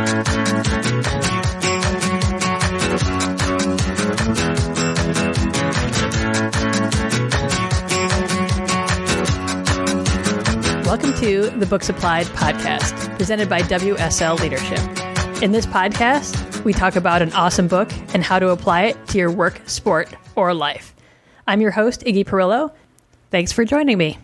Welcome to the Books Applied podcast, presented by WSL Leadership. In this podcast, we talk about an awesome book and how to apply it to your work, sport, or life. I'm your host, Iggy Perillo. Thanks for joining me.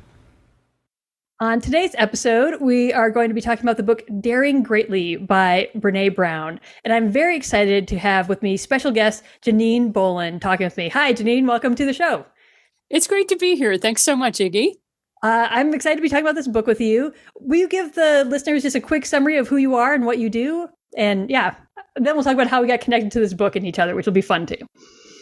On today's episode, we are going to be talking about the book Daring Greatly by Brene Brown. And I'm very excited to have with me special guest Janine Bolon talking with me. Hi, Janine. Welcome to the show. It's great to be here. Thanks so much, Iggy. I'm excited to be talking about this book with you. Will you give the listeners just a quick summary of who you are and what you do? And then we'll talk about how we got connected to this book and each other, which will be fun too.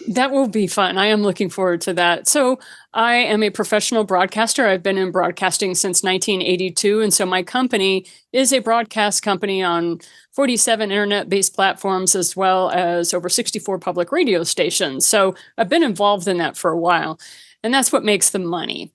That will be fun. I am looking forward to that. So I am a professional broadcaster. I've been in broadcasting since 1982. And so my company is a broadcast company on 47 internet-based platforms, as well as over 64 public radio stations. So I've been involved in that for a while. And that's what makes the money.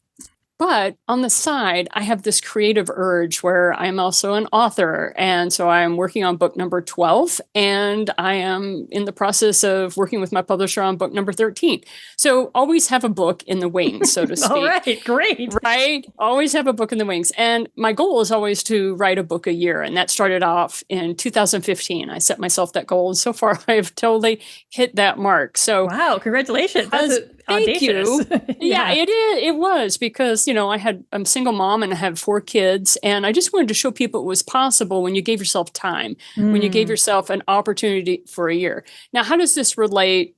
But on the side, I have this creative urge where I'm also an author. And so I'm working on book number 12, and I am in the process of working with my publisher on book number 13. So always have a book in the wings, so to speak. All right, great. Right? Always have a book in the wings. And my goal is always to write a book a year. And that started off in 2015. I set myself that goal. And so far, I've totally hit that mark. So wow, congratulations. Thank you. Yeah, it is. It was because, I'm a single mom and I had 4 kids. And I just wanted to show people it was possible when you gave yourself time, when you gave yourself an opportunity for a year. Now, how does this relate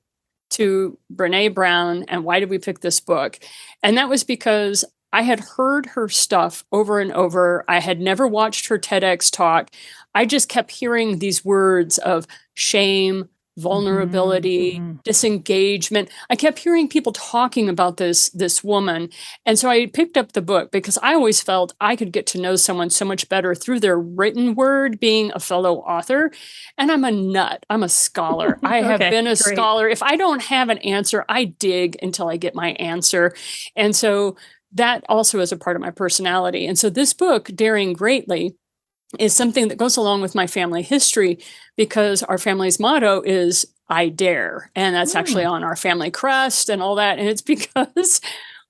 to Brene Brown and why did we pick this book? And that was because I had heard her stuff over and over. I had never watched her TEDx talk. I just kept hearing these words of shame, vulnerability, disengagement. I kept hearing people talking about this woman. And so I picked up the book because I always felt I could get to know someone so much better through their written word, being a fellow author. And I'm a nut. I'm a scholar. I have been a scholar. If I don't have an answer, I dig until I get my answer. And so that also is a part of my personality. And so this book, Daring Greatly, is something that goes along with my family history because our family's motto is I dare. And that's actually on our family crest and all that. And it's because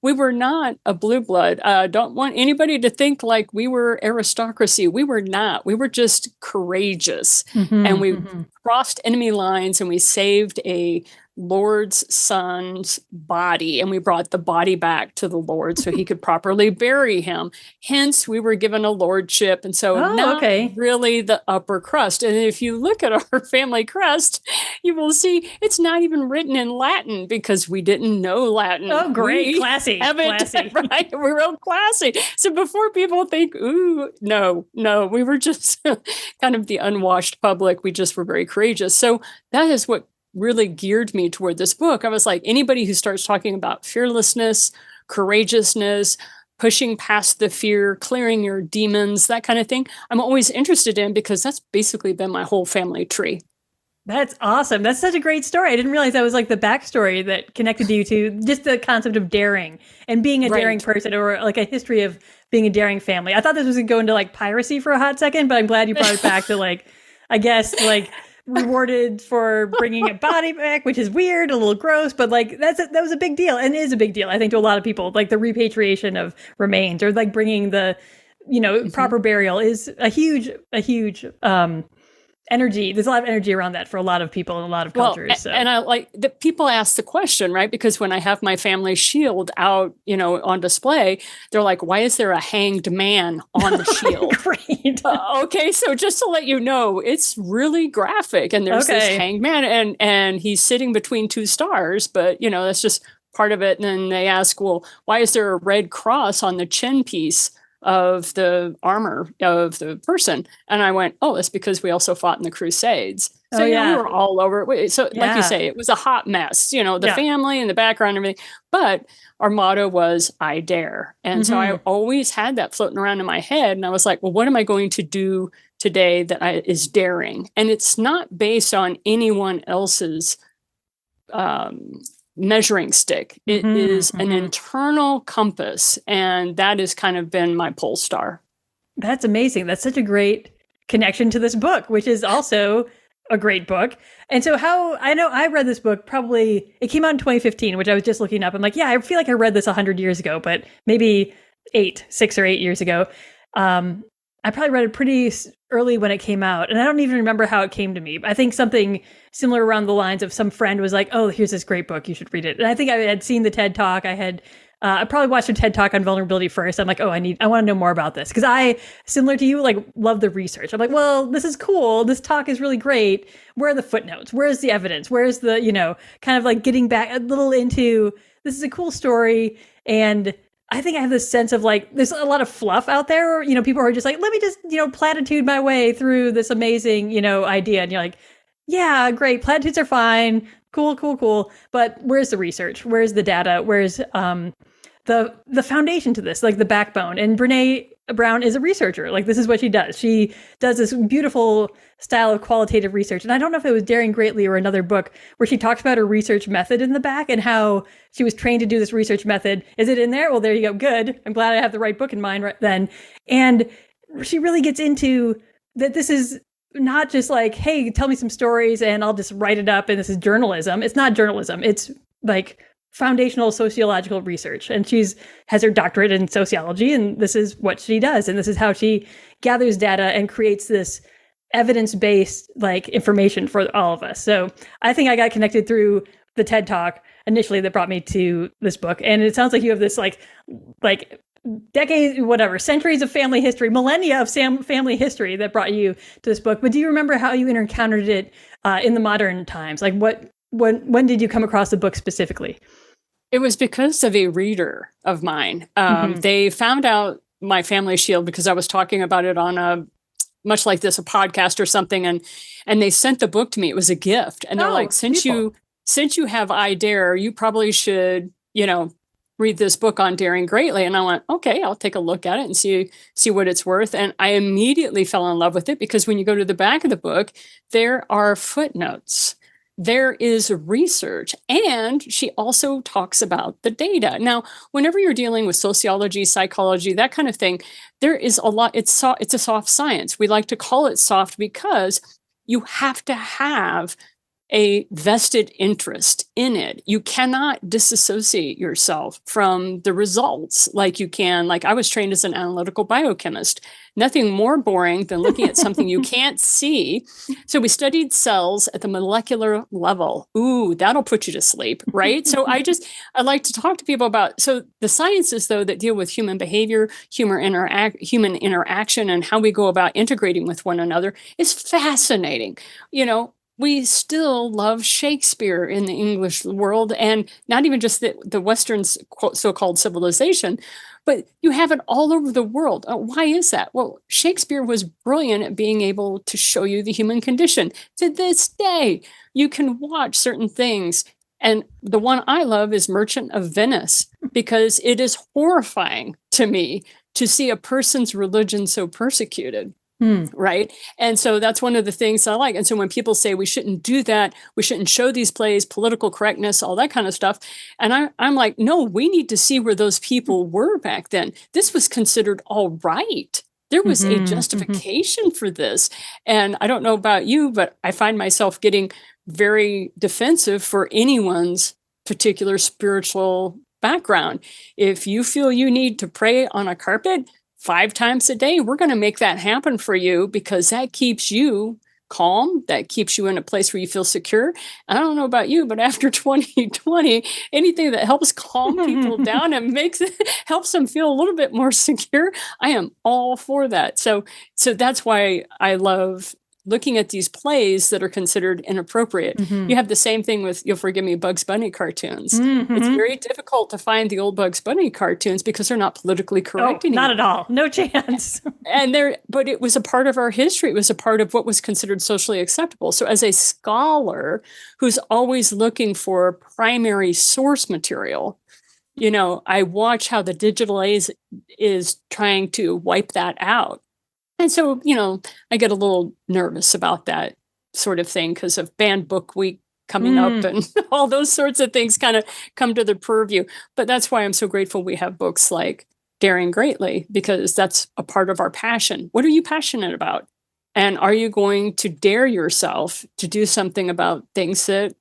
we were not a blue blood. Don't want anybody to think like we were aristocracy. We were not. We were just courageous. And we crossed enemy lines and we saved a Lord's son's body, and we brought the body back to the Lord so he could properly bury him. Hence, we were given a lordship, and so not really the upper crust. And if you look at our family crest, you will see it's not even written in Latin because we didn't know Latin. Oh, great. Classy. Right? We're real classy. So before people think, ooh, no, we were just kind of the unwashed public. We just were very courageous. So that is what really geared me toward this book. I was like, anybody who starts talking about fearlessness, courageousness, pushing past the fear, clearing your demons, that kind of thing, I'm always interested in because that's basically been my whole family tree. That's awesome. That's such a great story. I didn't realize that was like the backstory that connected you to just the concept of daring and being a daring person, or like a history of being a daring family. I thought this was going to go into like piracy for a hot second, but I'm glad you brought it back to like, I guess like rewarded for bringing a body back, which is weird, a little gross, but like that was a big deal and is a big deal, I think, to a lot of people. Like the repatriation of remains, or like bringing the, proper burial is a huge energy. There's a lot of energy around that for a lot of people in a lot of cultures. And I like that people ask the question, right? Because when I have my family shield out, on display, they're like, why is there a hanged man on the shield? Great. Okay. So just to let you know, it's really graphic, and there's this hanged man and he's sitting between 2 stars, but that's just part of it. And then they ask, well, why is there a red cross on the chin piece of the armor of the person? And I went, oh, it's because we also fought in the Crusades. So we were all over it. So like you say, it was a hot mess, the family and the background and everything. But our motto was, I dare. And so I always had that floating around in my head. And I was like, well, what am I going to do today that is daring? And it's not based on anyone else's measuring stick. It is an internal compass, and that has kind of been my pole star. That's amazing. That's such a great connection to this book, which is also a great book. And so how I know I read this book probably it came out in 2015, which I was just looking up. I'm like, yeah, I feel like I read this 100 years ago, but maybe 6 or 8 years ago. I probably read it pretty early when it came out, and I don't even remember how it came to me. I think something similar around the lines of some friend was like, "Oh, here's this great book, you should read it." And I think I had seen the TED Talk. I probably watched a TED Talk on vulnerability first. I'm like, oh, I want to know more about this because I, similar to you, like love the research. I'm like, well, this is cool. This talk is really great. Where are the footnotes? Where's the evidence? Where's the, kind of like getting back a little into this is a cool story. And I think I have this sense of like, there's a lot of fluff out there. People are just like, let me just, platitude my way through this amazing, idea. And you're like, yeah, great. Platitudes are fine. Cool. But where's the research? Where's the data? Where's the foundation to this, like the backbone? And Brene Brown is a researcher. Like this is what she does. She does this beautiful style of qualitative research. And I don't know if it was Daring Greatly or another book where she talks about her research method in the back and how she was trained to do this research method. Is it in there? Well, there you go. Good. I'm glad I have the right book in mind right then. And she really gets into that this is not just like, hey, tell me some stories and I'll just write it up and this is journalism. It's not journalism. It's like foundational sociological research. And has her doctorate in sociology, and this is what she does. And this is how she gathers data and creates this evidence-based like information for all of us. So I think I got connected through the TED Talk initially that brought me to this book. And it sounds like you have this like decades, whatever, centuries of family history, millennia of family history that brought you to this book. But do you remember how you encountered it in the modern times? Like when did you come across the book specifically? It was because of a reader of mine. They found out my family shield because I was talking about it on much like this, a podcast or something. And they sent the book to me. It was a gift. And they're like, since you have I Dare, you probably should, read this book on Daring Greatly. And I went, okay, I'll take a look at it and see what it's worth. And I immediately fell in love with it because when you go to the back of the book, there are footnotes. There is research, and she also talks about the data. Now, whenever you're dealing with sociology, psychology, that kind of thing, there is a lot. It's a soft science. We like to call it soft because you have to have a vested interest in it. You cannot disassociate yourself from the results like you can. Like I was trained as an analytical biochemist. Nothing more boring than looking at something you can't see. So we studied cells at the molecular level. Ooh, that'll put you to sleep, right? So I like to talk to people about, so the sciences though that deal with human behavior, human interaction, and how we go about integrating with one another is fascinating. We still love Shakespeare in the English world, and not even just the Western so-called civilization, but you have it all over the world. Why is that? Well, Shakespeare was brilliant at being able to show you the human condition. To this day, you can watch certain things. And the one I love is Merchant of Venice, because it is horrifying to me to see a person's religion so persecuted. Right. And so that's one of the things I like. And so when people say we shouldn't do that, we shouldn't show these plays, political correctness, all that kind of stuff. And I'm like, no, we need to see where those people were back then. This was considered all right. There was a justification for this. And I don't know about you, but I find myself getting very defensive for anyone's particular spiritual background. If you feel you need to pray on a carpet 5 times a day, we're going to make that happen for you because that keeps you calm. That keeps you in a place where you feel secure. I don't know about you, but after 2020, anything that helps calm people down and helps them feel a little bit more secure, I am all for that. So that's why I love looking at these plays that are considered inappropriate. You have the same thing with, you'll forgive me, Bugs Bunny cartoons. It's very difficult to find the old Bugs Bunny cartoons because they're not politically correct anymore. Not at all. No chance. But it was a part of our history. It was a part of what was considered socially acceptable. So as a scholar who's always looking for primary source material, I watch how the digital age is trying to wipe that out. And so, I get a little nervous about that sort of thing because of Banned Book Week coming up and all those sorts of things kind of come to the purview. But that's why I'm so grateful we have books like Daring Greatly, because that's a part of our passion. What are you passionate about? And are you going to dare yourself to do something about things that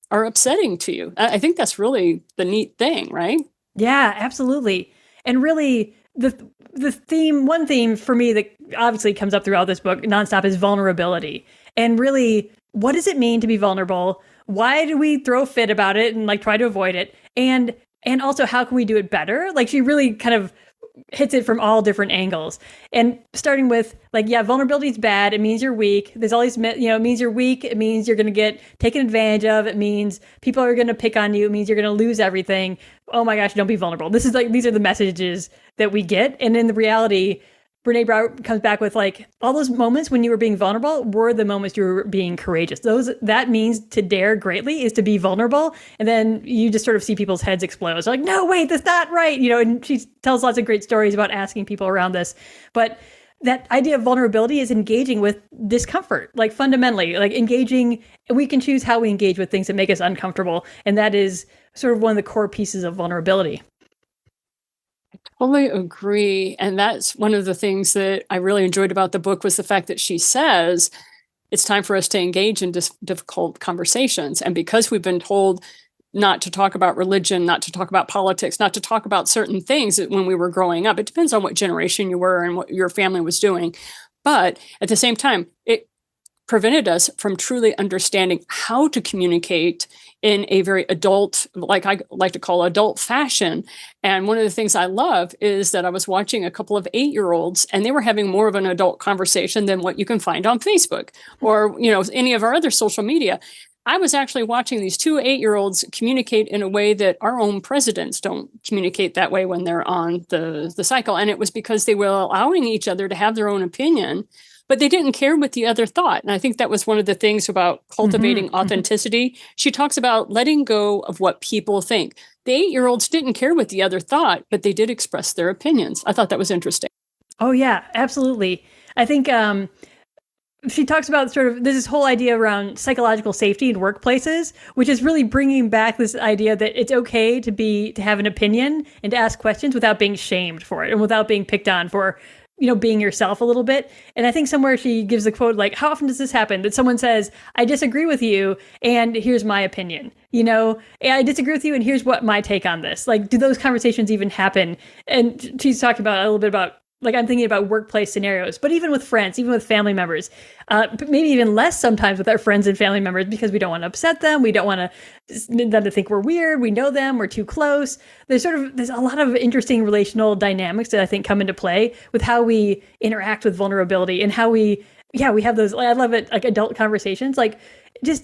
are upsetting to you? I think that's really the neat thing, right? Yeah, absolutely. And really, one theme for me that obviously comes up throughout this book nonstop is vulnerability. And really, what does it mean to be vulnerable? Why do we throw a fit about it and like try to avoid it? And also, how can we do it better? Like she really kind of hits it from all different angles. And starting with like, yeah, vulnerability is bad. It means you're weak. There's all these, it means you're weak. It means you're going to get taken advantage of. It means people are going to pick on you. It means you're going to lose everything. Oh my gosh, don't be vulnerable. This is like, these are the messages that we get. And in the reality, Brene Brown comes back with like all those moments when you were being vulnerable were the moments you were being courageous. That means to dare greatly is to be vulnerable. And then you just sort of see people's heads explode. It's like, no, wait, that's not right. And she tells lots of great stories about asking people around this. But that idea of vulnerability is engaging with discomfort, like fundamentally, like engaging. We can choose how we engage with things that make us uncomfortable. And that is sort of one of the core pieces of vulnerability. Totally agree. And that's one of the things that I really enjoyed about the book was the fact that she says it's time for us to engage in difficult conversations. And because we've been told not to talk about religion, not to talk about politics, not to talk about certain things when we were growing up, it depends on what generation you were and what your family was doing. But at the same time, it prevented us from truly understanding how to communicate in a very adult, like I like to call adult fashion. And one of the things I love is that I was watching a couple of 8-year-olds and they were having more of an adult conversation than what you can find on Facebook or, any of our other social media. I was actually watching these 2 8-year-olds communicate in a way that our own presidents don't communicate that way when they're on the cycle. And it was because they were allowing each other to have their own opinion, but they didn't care what the other thought. And I think that was one of the things about cultivating authenticity. She talks about letting go of what people think. The 8-year-olds didn't care what the other thought, but they did express their opinions. I thought that was interesting. Oh, yeah, absolutely. I think she talks about sort of this whole idea around psychological safety in workplaces, which is really bringing back this idea that it's okay to have an opinion and to ask questions without being shamed for it and without being picked on for being yourself a little bit. And I think somewhere she gives a quote like, how often does this happen? That someone says, I disagree with you and here's my opinion, I disagree with you and here's what my take on this. Like, do those conversations even happen? And she's talking about a little bit about, like, I'm thinking about workplace scenarios, but even with friends, even with family members, maybe even less sometimes with our friends and family members, because we don't want to upset them. We don't want them to think we're weird. We know them. We're too close. There's a lot of interesting relational dynamics that I think come into play with how we interact with vulnerability and how we have those, I love it, like adult conversations, like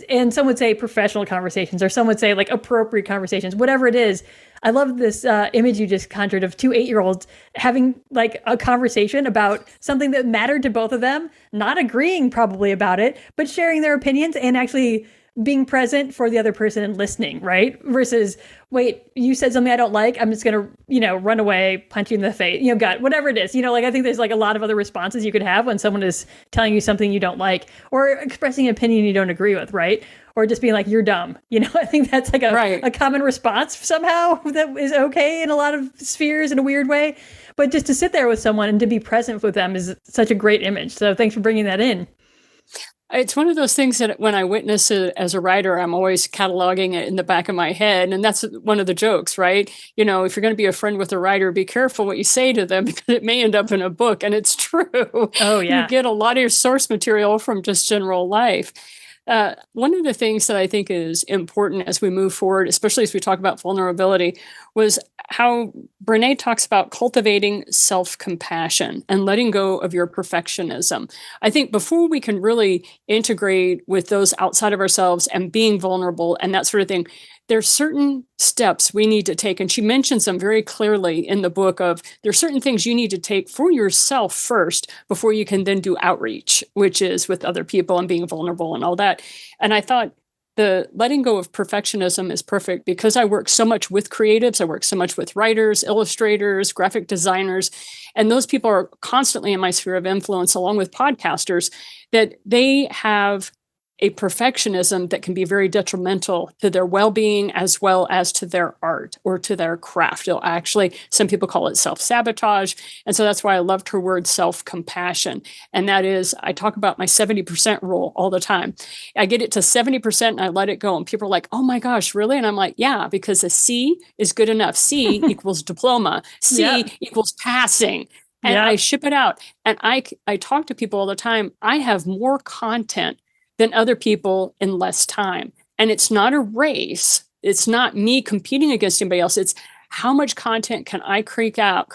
and some would say professional conversations, or some would say like appropriate conversations, whatever it is. I love this image you just conjured of 2 8-year-olds having like a conversation about something that mattered to both of them, not agreeing probably about it, but sharing their opinions and actually being present for the other person and listening, right? Versus, wait, you said something I don't like, I'm just going to, run away, punch you in the face, gut, whatever it is. I think there's like a lot of other responses you could have when someone is telling you something you don't like or expressing an opinion you don't agree with, right? Or just being like, you're dumb. I think that's like a common response somehow that is okay in a lot of spheres in a weird way. But just to sit there with someone and to be present with them is such a great image. So thanks for bringing that in. It's one of those things that when I witness it as a writer, I'm always cataloging it in the back of my head. And that's one of the jokes, right? If you're going to be a friend with a writer, be careful what you say to them because it may end up in a book. And it's true. Oh, yeah. You get a lot of your source material from just general life. One of the things that I think is important as we move forward, especially as we talk about vulnerability, was how Brene talks about cultivating self-compassion and letting go of your perfectionism. I think before we can really integrate with those outside of ourselves and being vulnerable and that sort of thing, there's certain steps we need to take. And she mentions them very clearly in the book of there's certain things you need to take for yourself first before you can then do outreach, which is with other people and being vulnerable and all that. And I thought the letting go of perfectionism is perfect because I work so much with creatives. I work so much with writers, illustrators, graphic designers, and those people are constantly in my sphere of influence along with podcasters that they have a perfectionism that can be very detrimental to their well-being as well as to their art or to their craft. It'll actually, some people call it self-sabotage. And so that's why I loved her word self-compassion. And that is, I talk about my 70% rule all the time. I get it to 70% and I let it go. And people are like, oh my gosh, really? And I'm like, yeah, because a C is good enough. C equals diploma. C equals passing. And I ship it out. And I talk to people all the time. I have more content than other people in less time. And it's not a race. It's not me competing against anybody else. It's how much content can I crank out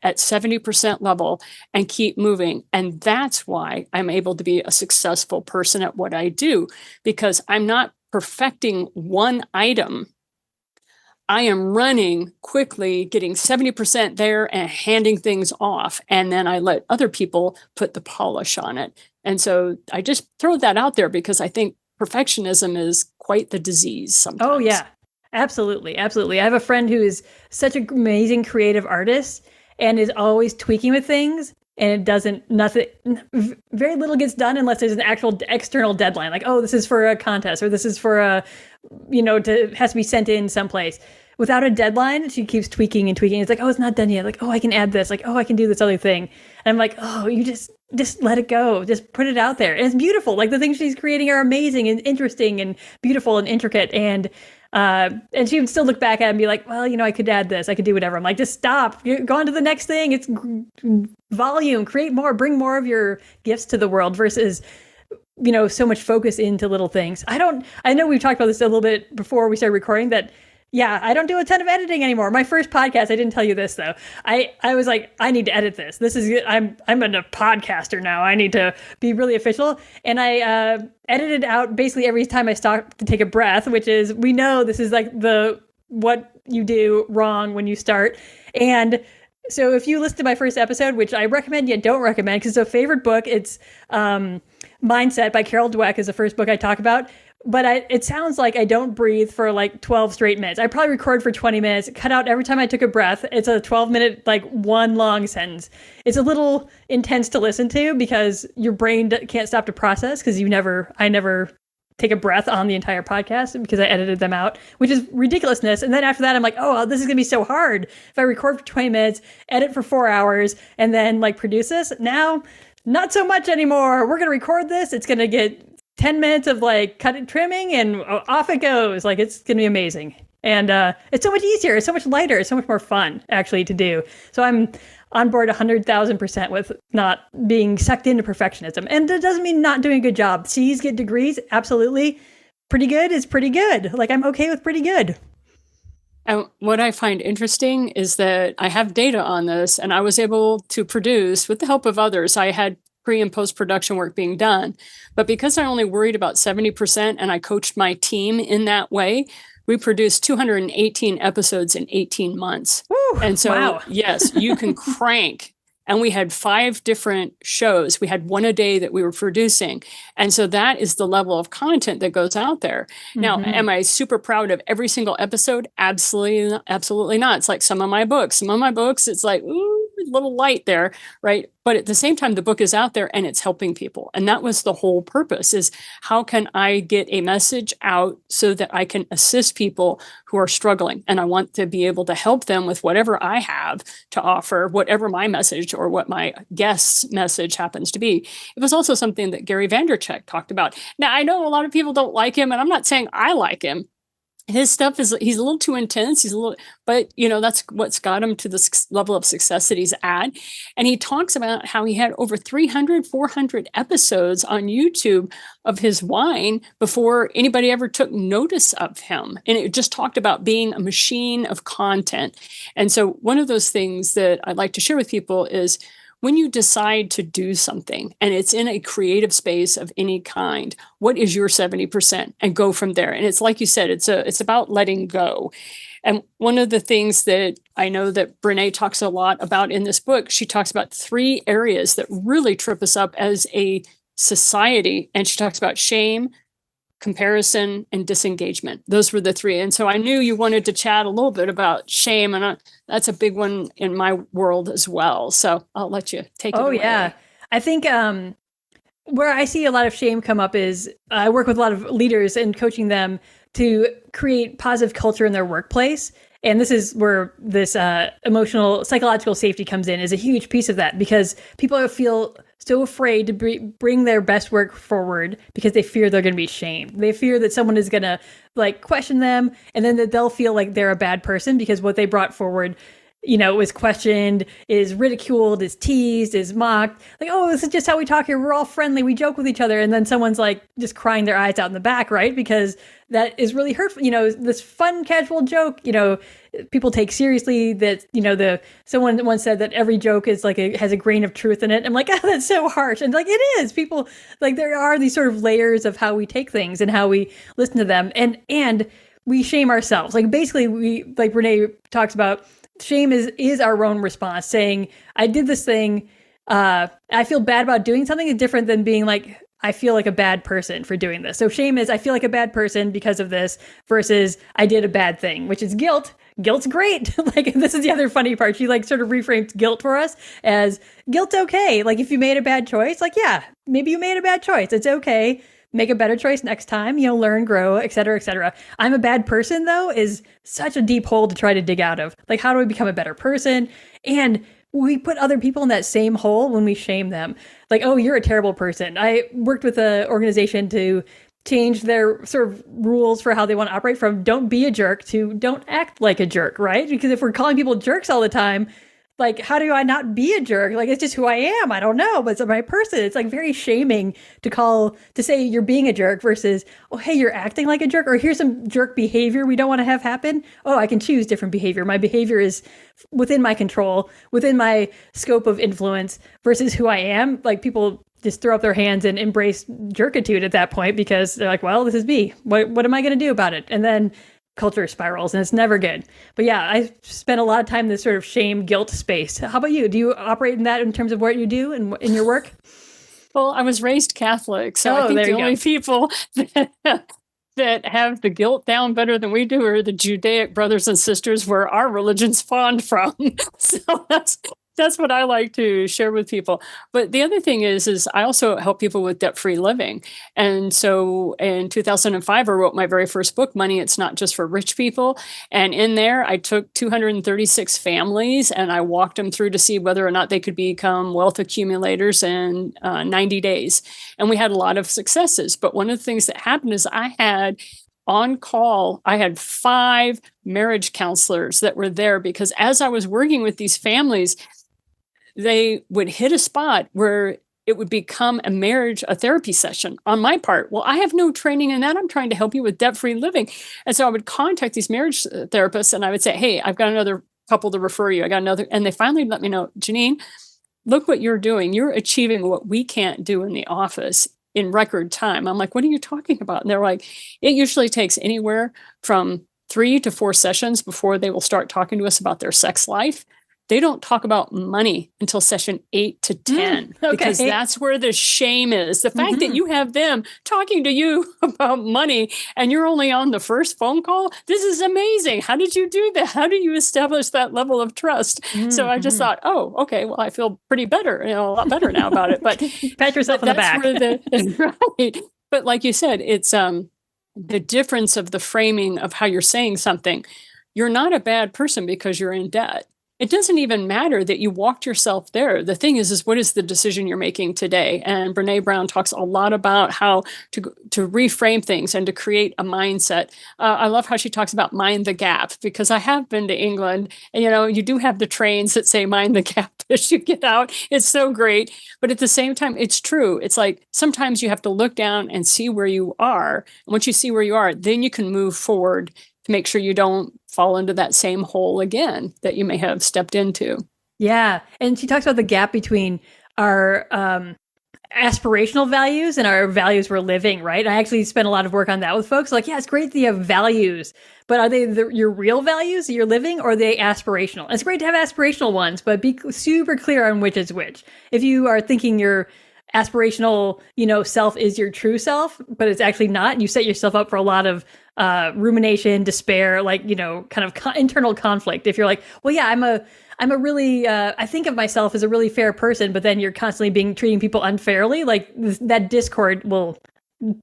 at 70% level and keep moving. And that's why I'm able to be a successful person at what I do, because I'm not perfecting one item. I am running quickly, getting 70% there and handing things off. And then I let other people put the polish on it. And so I just throw that out there because I think perfectionism is quite the disease sometimes. Oh, yeah, absolutely. Absolutely. I have a friend who is such an amazing creative artist and is always tweaking with things. And very little gets done unless there's an actual external deadline. Like, oh, this is for a contest or this is for has to be sent in someplace. Without a deadline, she keeps tweaking and tweaking. It's like, oh, it's not done yet. Like, oh, I can add this. Like, oh, I can do this other thing. And I'm like, oh, you just let it go. Just put it out there. And it's beautiful. Like the things she's creating are amazing and interesting and beautiful and intricate. And she would still look back at it and be like, well, I could add this. I could do whatever. I'm like, just stop. Go on to the next thing. It's volume. Create more. Bring more of your gifts to the world versus so much focus into little things. I know we've talked about this a little bit before we started recording that. Yeah, I don't do a ton of editing anymore. My first podcast, I didn't tell you this though. I was like, I need to edit this. This is I'm a podcaster now. I need to be really official. And I edited out basically every time I stop to take a breath, which is, we know this is like what you do wrong when you start. And so if you listen to my first episode, which I recommend yet don't recommend because it's a favorite book, it's Mindset by Carol Dweck is the first book I talk about. But it sounds like I don't breathe for like 12 straight minutes. I probably record for 20 minutes, cut out every time I took a breath. It's a 12-minute, like one long sentence. It's a little intense to listen to because your brain can't stop to process because I never take a breath on the entire podcast because I edited them out, which is ridiculousness. And then after that, I'm like, oh, this is going to be so hard. If I record for 20 minutes, edit for 4 hours, and then like produce this, now not so much anymore. We're going to record this. It's going to get 10 minutes of like cutting, trimming, and off it goes. Like, it's going to be amazing. And it's so much easier. It's so much lighter. It's so much more fun actually to do. So I'm on board 100,000% with not being sucked into perfectionism. And it doesn't mean not doing a good job. C's get degrees. Absolutely. Pretty good is pretty good. Like, I'm okay with pretty good. And what I find interesting is that I have data on this and I was able to produce with the help of others. I had pre and post production work being done. But because I only worried about 70% and I coached my team in that way, we produced 218 episodes in 18 months. Woo, and so, wow. Yes, you can crank. And we had 5 different shows. We had one a day that we were producing. And so that is the level of content that goes out there. Mm-hmm. Now, am I super proud of every single episode? Absolutely not. It's like some of my books. It's like, ooh, a little light there, right? But at the same time, the book is out there and it's helping people. And that was the whole purpose, is how can I get a message out so that I can assist people who are struggling? And I want to be able to help them with whatever I have to offer, whatever my message or what my guest's message happens to be. It was also something that Gary Vaynerchuk talked about. Now, I know a lot of people don't like him, and I'm not saying I like him. His stuff he's a little too intense. But that's what's got him to this level of success that he's at. And he talks about how he had over 300, 400 episodes on YouTube of his wine before anybody ever took notice of him. And it just talked about being a machine of content. And so one of those things that I'd like to share with people is, when you decide to do something and it's in a creative space of any kind, what is your 70%? And go from there. And it's like you said, it's about letting go. And one of the things that I know that Brene talks a lot about in this book, she talks about 3 areas that really trip us up as a society. And she talks about shame, comparison, and disengagement. Those were the 3. And so I knew you wanted to chat a little bit about shame, and that's a big one in my world as well. So I'll let you take it away. Oh, yeah. I think where I see a lot of shame come up is I work with a lot of leaders and coaching them to create positive culture in their workplace. And this is where this emotional, psychological safety comes in, is a huge piece of that, because people feel so afraid to bring their best work forward because they fear they're going to be shamed. They fear that someone is going to like question them, and then that they'll feel like they're a bad person because what they brought forward, you know, is questioned, is ridiculed, is teased, is mocked. Like, oh, this is just how we talk here. We're all friendly. We joke with each other. And then someone's like just crying their eyes out in the back, right? Because that is really hurtful. You know, this fun, casual joke, you know, people take seriously that, you know, someone once said that every joke is like has a grain of truth in it. I'm like, oh, that's so harsh. And like, it is. People, like, there are these sort of layers of how we take things and how we listen to them. And we shame ourselves. Like, basically, like Brene talks about, shame is our own response, saying, I did this thing. I feel bad about doing something, is different than being like, I feel like a bad person for doing this. So shame is, I feel like a bad person because of this, versus I did a bad thing, which is guilt. Guilt's great. Like, this is the other funny part. She like sort of reframed guilt for us as guilt's okay. Like, if you made a bad choice, like, yeah, maybe you made a bad choice. It's okay. Make a better choice next time, you know, learn, grow, et cetera, et cetera. I'm a bad person, though, is such a deep hole to try to dig out of. Like, how do I become a better person? And we put other people in that same hole when we shame them. Like, oh, you're a terrible person. I worked with an organization to change their sort of rules for how they want to operate from don't be a jerk to don't act like a jerk, right? Because if we're calling people jerks all the time, like, how do I not be a jerk? Like, it's just who I am. I don't know, but it's my person. It's like very shaming to say you're being a jerk versus, oh, hey, you're acting like a jerk, or here's some jerk behavior we don't want to have happen. Oh, I can choose different behavior. My behavior is within my control, within my scope of influence, versus who I am. Like, people just throw up their hands and embrace jerkitude at that point because they're like, well, this is me. What am I going to do about it? And then culture spirals, and it's never good. But yeah, I spent a lot of time in this sort of shame, guilt space. How about you? Do you operate in that in terms of what you do and in your work? Well, I was raised Catholic, so I think the only people that have the guilt down better than we do are the Judaic brothers and sisters where our religion spawned from. So that's what I like to share with people. But the other thing is I also help people with debt-free living. And so in 2005, I wrote my very first book, Money It's Not Just for Rich People. And in there, I took 236 families and I walked them through to see whether or not they could become wealth accumulators in 90 days. And we had a lot of successes. But one of the things that happened is I had 5 marriage counselors that were there, because as I was working with these families, they would hit a spot where it would become a therapy session on my part. Well, I have no training in that. I'm trying to help you with debt-free living. And so I would contact these marriage therapists and I would say, hey, I've got another couple to refer you. I got another. And they finally let me know, Janine, look what you're doing. You're achieving what we can't do in the office in record time. I'm like, what are you talking about? And they're like, it usually takes anywhere from 3 to 4 sessions before they will start talking to us about their sex life. They don't talk about money until session 8 to 10, because that's where the shame is. The fact that you have them talking to you about money and you're only on the first phone call, this is amazing. How did you do that? How do you establish that level of trust? So I just thought, oh, okay, well, I feel pretty better, a lot better now about it. But pat yourself on the back. Right. But like you said, it's the difference of the framing of how you're saying something. You're not a bad person because you're in debt. It doesn't even matter that you walked yourself there. The thing is what is the decision you're making today? And Brene Brown talks a lot about how to reframe things and to create a mindset. I love how she talks about mind the gap, because I have been to England and, you do have the trains that say mind the gap as you get out. It's so great. But at the same time, it's true. It's like sometimes you have to look down and see where you are. And once you see where you are, then you can move forward to make sure you don't fall into that same hole again that you may have stepped into. Yeah. And she talks about the gap between our aspirational values and our values we're living, right? I actually spent a lot of work on that with folks. Like, yeah, it's great that you have values, but are they your real values that you're living, or are they aspirational? And it's great to have aspirational ones, but be super clear on which is which. If you are thinking your aspirational, self is your true self, but it's actually not, you set yourself up for a lot of rumination, despair, like, kind of internal conflict. If you're like, well, yeah, I'm a really, I think of myself as a really fair person, but then you're constantly treating people unfairly. Like that discord will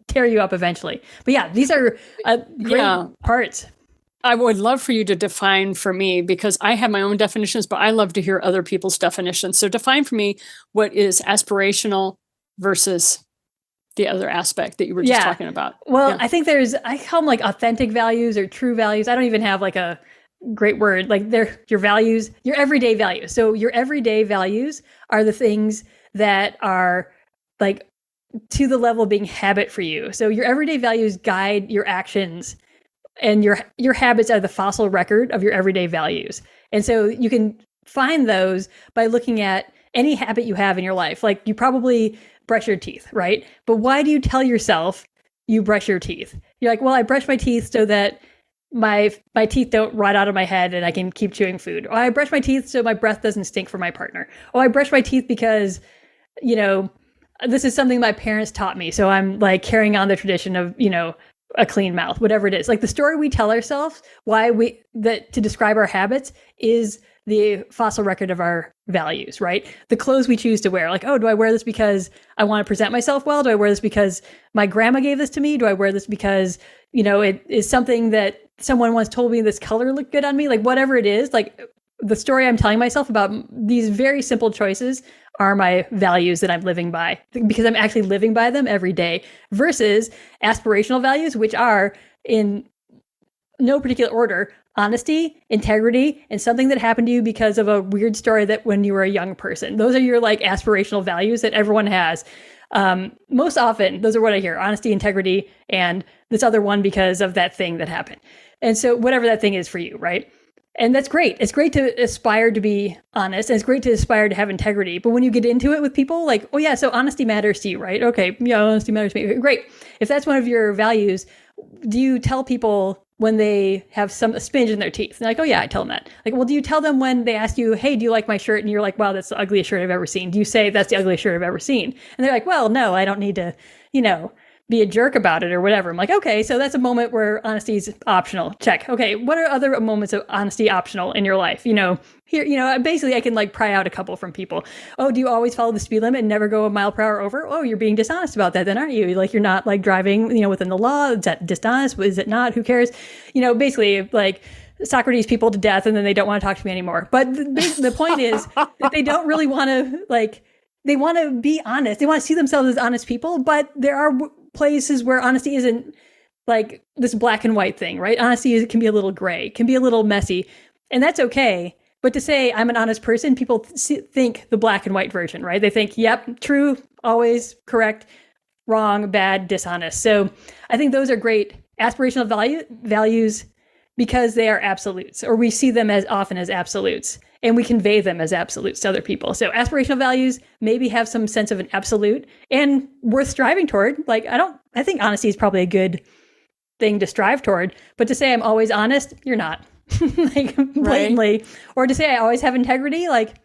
tear you up eventually. But yeah, these are great parts. I would love for you to define for me, because I have my own definitions, but I love to hear other people's definitions. So define for me what is aspirational versus the other aspect that you were just talking about. Well, I think I call them like authentic values or true values. I don't even have like a great word. Like they're your values, your everyday values. So your everyday values are the things that are like to the level of being habit for you. So your everyday values guide your actions, and your habits are the fossil record of your everyday values. And so you can find those by looking at any habit you have in your life. Like you probably brush your teeth, right? But why do you tell yourself you brush your teeth? You're like, well, I brush my teeth so that my teeth don't rot out of my head and I can keep chewing food. Or I brush my teeth so my breath doesn't stink for my partner. Or I brush my teeth because, this is something my parents taught me. So I'm like carrying on the tradition of, a clean mouth, whatever it is. Like the story we tell ourselves, to describe our habits is the fossil record of our values, right? The clothes we choose to wear, like, oh, do I wear this because I want to present myself well? Do I wear this because my grandma gave this to me? Do I wear this because, it is something that someone once told me this color looked good on me? Like whatever it is, like the story I'm telling myself about these very simple choices are my values that I'm living by, because I'm actually living by them every day, versus aspirational values, which are in no particular order: honesty, integrity, and something that happened to you because of a weird story that when you were a young person. Those are your like aspirational values that everyone has. Most often, those are what I hear: honesty, integrity, and this other one because of that thing that happened. And so whatever that thing is for you, right? And that's great. It's great to aspire to be honest, and it's great to aspire to have integrity. But when you get into it with people, like, oh yeah, so honesty matters to you, right? Okay, yeah, honesty matters to me. Great. If that's one of your values, do you tell people when they have a spinach in their teeth? And they're like, oh yeah, I tell them that. Like, well, do you tell them when they ask you, hey, do you like my shirt? And you're like, wow, that's the ugliest shirt I've ever seen. Do you say that's the ugliest shirt I've ever seen? And they're like, well, no, I don't need to, be a jerk about it or whatever. I'm like, okay, so that's a moment where honesty is optional. Check. Okay, what are other moments of honesty optional in your life? Here, basically I can like pry out a couple from people. Oh, do you always follow the speed limit and never go a mile per hour over? Oh, you're being dishonest about that then, aren't you? Like you're not like driving, within the law. Is that dishonest? Is it not? Who cares? Basically like Socrates people to death and then they don't want to talk to me anymore. But the point is that they don't really want to they want to be honest. They want to see themselves as honest people, but there are places where honesty isn't like this black and white thing, right? Honesty can be a little gray, can be a little messy, and that's okay. But to say I'm an honest person, people think the black and white version, right? They think, yep, true, always correct, wrong, bad, dishonest. So I think those are great aspirational values because they are absolutes, or we see them as often as absolutes, and we convey them as absolutes to other people. So aspirational values maybe have some sense of an absolute and worth striving toward. Like, I think honesty is probably a good thing to strive toward, but to say I'm always honest, you're not. Like blatantly. Right. Or to say I always have integrity, like,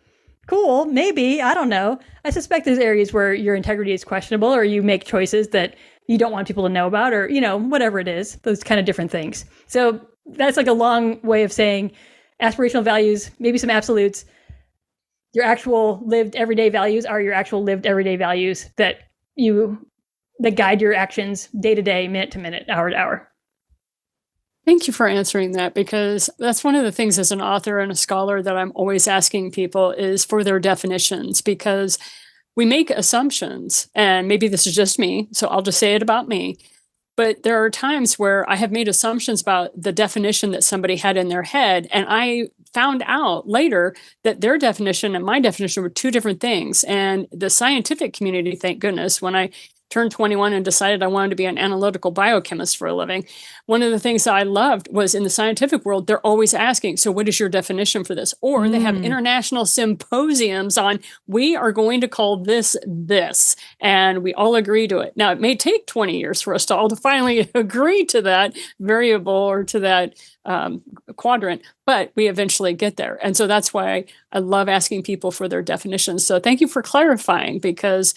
cool, maybe, I don't know. I suspect there's areas where your integrity is questionable, or you make choices that you don't want people to know about, or, whatever it is, those kind of different things. So that's like a long way of saying aspirational values, maybe some absolutes. Your actual lived everyday values are your actual lived everyday values that guide your actions day to day, minute to minute, hour to hour. Thank you for answering that, because that's one of the things as an author and a scholar that I'm always asking people is for their definitions, because we make assumptions, and maybe this is just me, so I'll just say it about me. But there are times where I have made assumptions about the definition that somebody had in their head, and I found out later that their definition and my definition were two different things. And the scientific community, thank goodness, when I turned 21 and decided I wanted to be an analytical biochemist for a living, one of the things that I loved was in the scientific world, they're always asking, so what is your definition for this? Or they have international symposiums on, we are going to call this, and we all agree to it. Now, it may take 20 years for us to all to finally agree to that variable or to that quadrant, but we eventually get there. And so that's why I love asking people for their definitions. So thank you for clarifying, because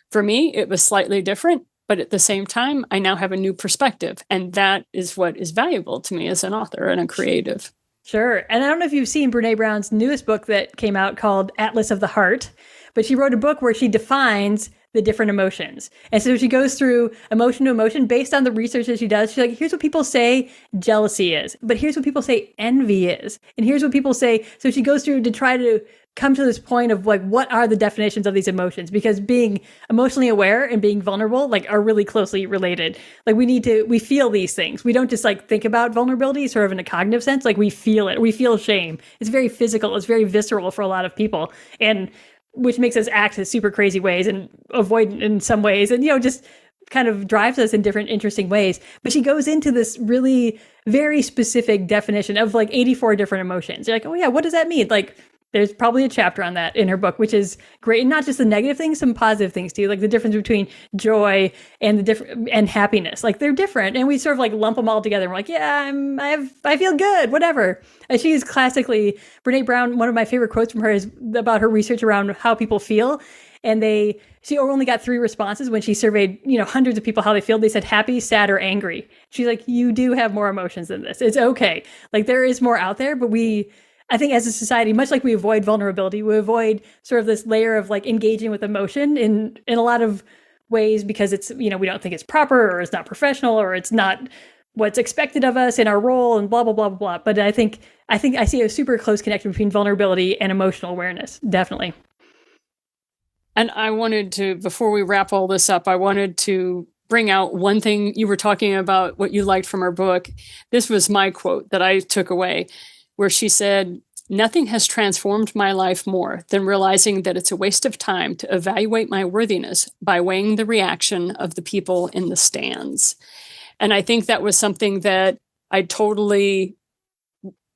for me, it was slightly different, but at the same time, I now have a new perspective. And that is what is valuable to me as an author and a creative. Sure. And I don't know if you've seen Brene Brown's newest book that came out called Atlas of the Heart, but she wrote a book where she defines the different emotions. And so she goes through emotion to emotion based on the research that she does. She's like, here's what people say jealousy is, but here's what people say envy is. And here's what people say. So she goes through to try to come to this point of like, what are the definitions of these emotions? Because being emotionally aware and being vulnerable, like, are really closely related. Like, we feel these things. We don't just like think about vulnerability sort of in a cognitive sense. Like, we feel it. We feel shame. It's very physical. It's very visceral for a lot of people. And which makes us act in super crazy ways and avoid in some ways. And, just kind of drives us in different interesting ways. But she goes into this really very specific definition of like 84 different emotions. You're like, oh yeah, what does that mean? Like, there's probably a chapter on that in her book, which is great. And not just the negative things, some positive things too, like the difference between joy and and happiness. Like, they're different. And we sort of like lump them all together. And we're like, yeah, I feel good, whatever. And she's classically, Brene Brown, one of my favorite quotes from her is about her research around how people feel. And she only got 3 responses when she surveyed, hundreds of people how they feel. They said happy, sad, or angry. She's like, you do have more emotions than this. It's okay. Like, there is more out there, but I think as a society, much like we avoid vulnerability, we avoid sort of this layer of like engaging with emotion in a lot of ways because it's, we don't think it's proper or it's not professional or it's not what's expected of us in our role and blah, blah, blah, blah, blah. But I think I see a super close connection between vulnerability and emotional awareness. Definitely. And I wanted to, before we wrap all this up, I wanted to bring out one thing. You were talking about what you liked from her book. This was my quote that I took away, where she said, "Nothing has transformed my life more than realizing that it's a waste of time to evaluate my worthiness by weighing the reaction of the people in the stands." And I think that was something that I totally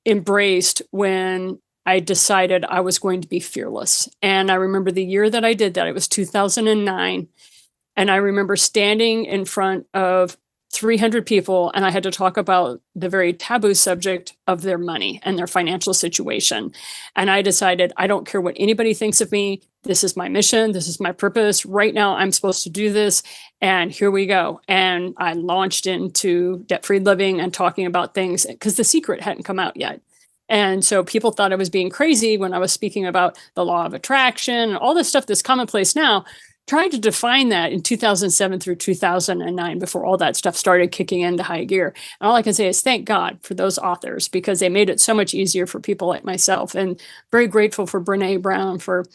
embraced when I decided I was going to be fearless. And I remember the year that I did that, it was 2009. And I remember standing in front of 300 people, and I had to talk about the very taboo subject of their money and their financial situation. And I decided, I don't care what anybody thinks of me. This is my mission. This is my purpose. Right now, I'm supposed to do this. And here we go. And I launched into debt-free living and talking about things because The Secret hadn't come out yet. And so people thought I was being crazy when I was speaking about the law of attraction and all this stuff that's commonplace now. Tried to define that in 2007 through 2009 before all that stuff started kicking into high gear. And all I can say is thank God for those authors because they made it so much easier for people like myself. And very grateful for Brene Brown for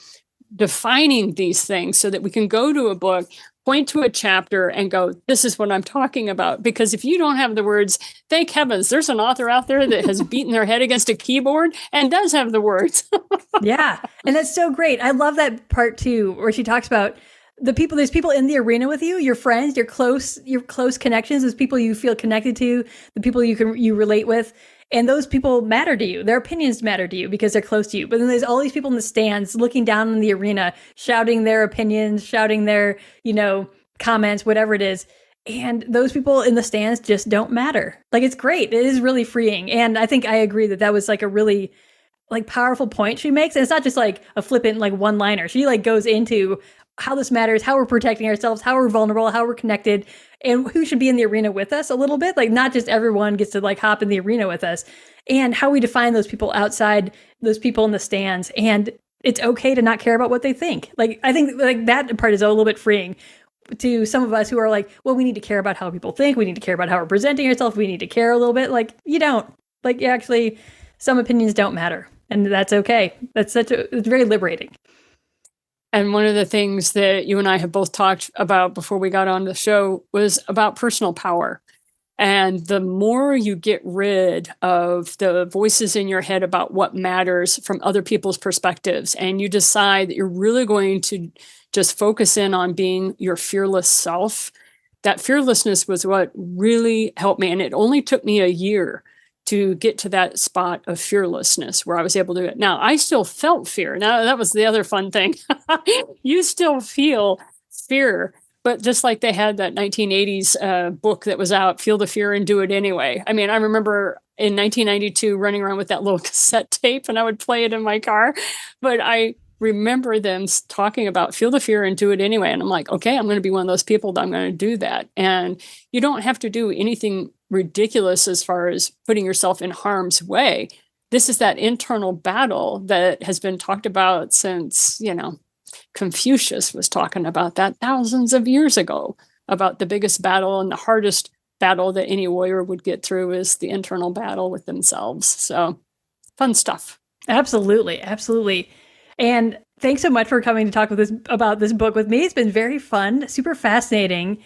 defining these things so that we can go to a book, point to a chapter and go, this is what I'm talking about. Because if you don't have the words, thank heavens, there's an author out there that has beaten their head against a keyboard and does have the words. Yeah. And that's so great. I love that part too, where she talks about there's people in the arena with you, your friends, your close connections, those people you feel connected to, the people you relate with. And those people matter to you. Their opinions matter to you because they're close to you. But then there's all these people in the stands looking down in the arena, shouting their opinions, shouting their, comments, whatever it is. And those people in the stands just don't matter. Like, it's great. It is really freeing. And I think I agree that was like a really like powerful point she makes. And it's not just like a flippant like one-liner. She like goes into how this matters, how we're protecting ourselves, how we're vulnerable, how we're connected, and who should be in the arena with us a little bit. Like, not just everyone gets to like hop in the arena with us, and how we define those people outside, those people in the stands. And it's okay to not care about what they think. Like, I think like that part is a little bit freeing to some of us who are like, well, we need to care about how people think. We need to care about how we're presenting ourselves. We need to care a little bit. Like, you don't. Like, actually, some opinions don't matter. And that's okay. It's very liberating. And one of the things that you and I have both talked about before we got on the show was about personal power. And the more you get rid of the voices in your head about what matters from other people's perspectives, and you decide that you're really going to just focus in on being your fearless self, that fearlessness was what really helped me. And it only took me a year to get to that spot of fearlessness where I was able to do it. Now, I still felt fear. Now, that was the other fun thing. You still feel fear, but just like they had that 1980s book that was out, Feel the Fear and Do It Anyway. I mean, I remember in 1992 running around with that little cassette tape and I would play it in my car. But I remember them talking about feel the fear and do it anyway. And I'm like, okay, I'm going to be one of those people that I'm going to do that. And you don't have to do anything ridiculous as far as putting yourself in harm's way. This is that internal battle that has been talked about since, Confucius was talking about that thousands of years ago, about the biggest battle and the hardest battle that any warrior would get through is the internal battle with themselves. So fun stuff. Absolutely. Absolutely. And thanks so much for coming to talk about this book with me. It's been very fun, super fascinating.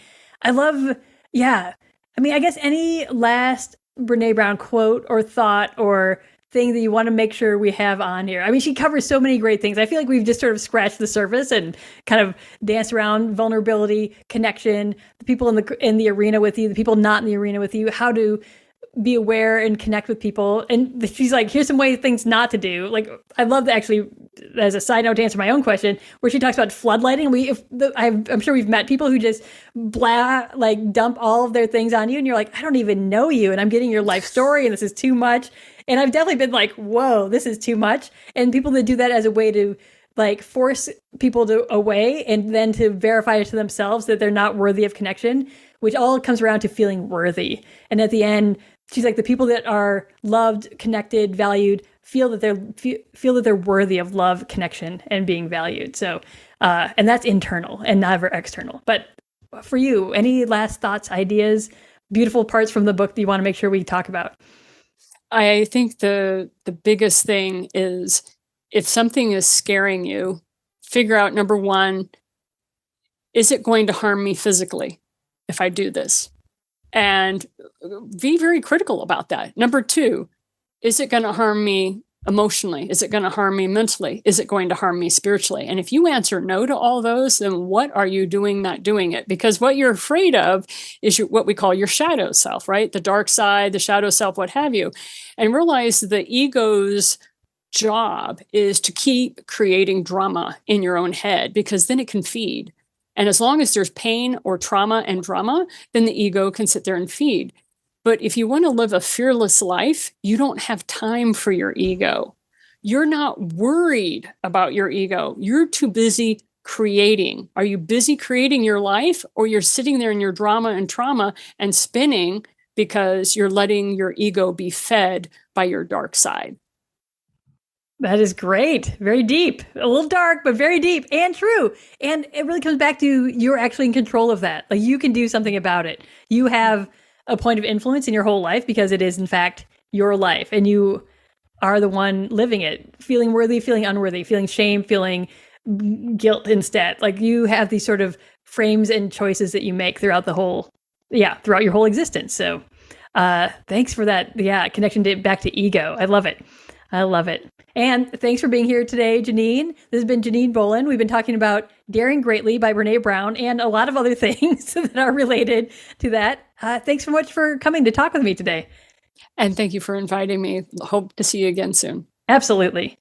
I love, I guess any last Brene Brown quote or thought or thing that you want to make sure we have on here. I mean, she covers so many great things. I feel like we've just sort of scratched the surface and kind of danced around vulnerability, connection, the people in the arena with you, the people not in the arena with you, how to be aware and connect with people. And she's like, here's some things not to do. Like, I love that, actually, as a side note to answer my own question, where she talks about floodlighting. I'm sure we've met people who just dump all of their things on you. And you're like, I don't even know you. And I'm getting your life story. And this is too much. And I've definitely been like, whoa, this is too much. And people that do that as a way to force people away and then to verify it to themselves that they're not worthy of connection, which all comes around to feeling worthy. And at the end, she's like, the people that are loved, connected, valued, feel that they're worthy of love, connection, and being valued. So, and that's internal and never external. But for you, any last thoughts, ideas, beautiful parts from the book that you want to make sure we talk about? I think the biggest thing is, if something is scaring you, figure out, number one, is it going to harm me physically if I do this? And be very critical about that. Number two, is it going to harm me emotionally? Is it going to harm me mentally? Is it going to harm me spiritually? And if you answer no to all those, then what are you doing not doing it? Because what you're afraid of is what we call your shadow self, right? The dark side, the shadow self, what have you. And realize the ego's job is to keep creating drama in your own head, because then it can feed. And as long as there's pain or trauma and drama, then the ego can sit there and feed. But if you want to live a fearless life, you don't have time for your ego. You're not worried about your ego. You're too busy creating. Are you busy creating your life, or you're sitting there in your drama and trauma and spinning because you're letting your ego be fed by your dark side? That is great. Very deep. A little dark, but very deep and true. And it really comes back to, you're actually in control of that. Like, you can do something about it. You have a point of influence in your whole life because it is, in fact, your life. And you are the one living it, feeling worthy, feeling unworthy, feeling shame, feeling guilt instead. Like, you have these sort of frames and choices that you make throughout throughout your whole existence. So thanks for that. Yeah, connection back to ego. I love it. I love it. And thanks for being here today, Janine. This has been Janine Bolon. We've been talking about Daring Greatly by Brene Brown and a lot of other things that are related to that. Thanks so much for coming to talk with me today. And thank you for inviting me. Hope to see you again soon. Absolutely.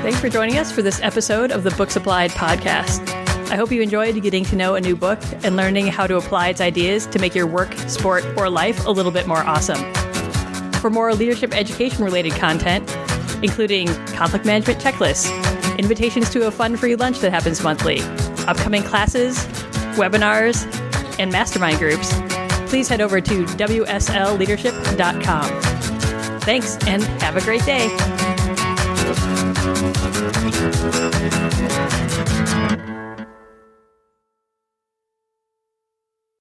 Thanks for joining us for this episode of the Books Applied podcast. I hope you enjoyed getting to know a new book and learning how to apply its ideas to make your work, sport, or life a little bit more awesome. For more leadership education-related content, including conflict management checklists, invitations to a fun free lunch that happens monthly, upcoming classes, webinars, and mastermind groups, please head over to wslleadership.com. Thanks, and have a great day.